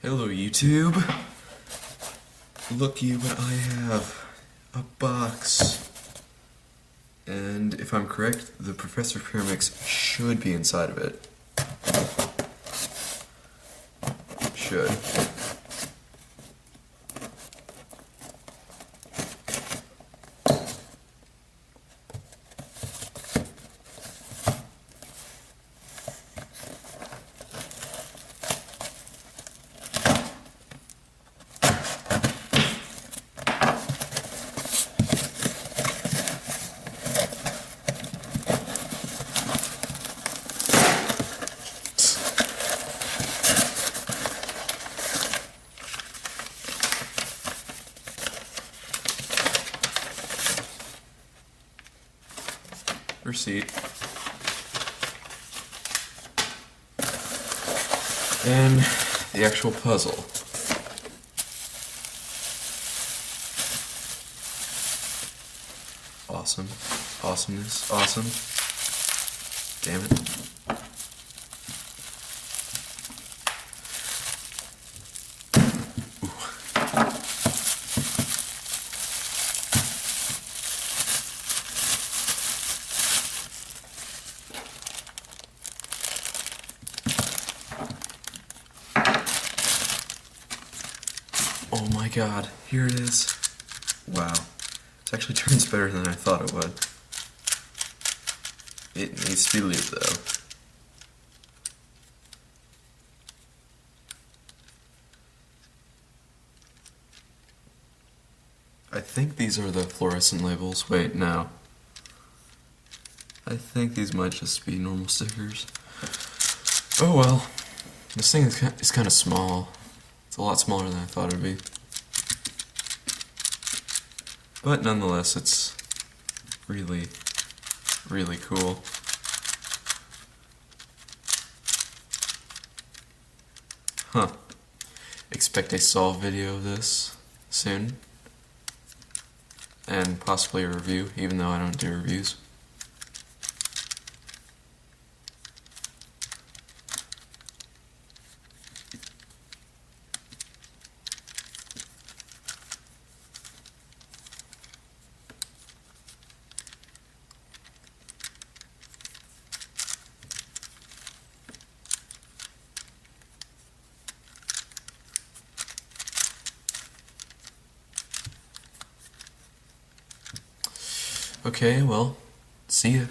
Hello YouTube! Looky what I have. A box. And if I'm correct, the Professor Pyraminx should be inside of it. Should. Receipt. And the actual puzzle. Awesome. Awesomeness. Awesome. Damn it. Oh my god, here it is. Wow. It actually turns better than I thought it would. It needs to be lubed though. I think these are the fluorescent labels. Wait, no. I think these might just be normal stickers. Oh well. This thing is kind of small. It's a lot smaller than I thought it would be. But nonetheless, it's really, really cool. Huh. Expect a solve video of this soon. And possibly a review, even though I don't do reviews. Okay, well, see ya.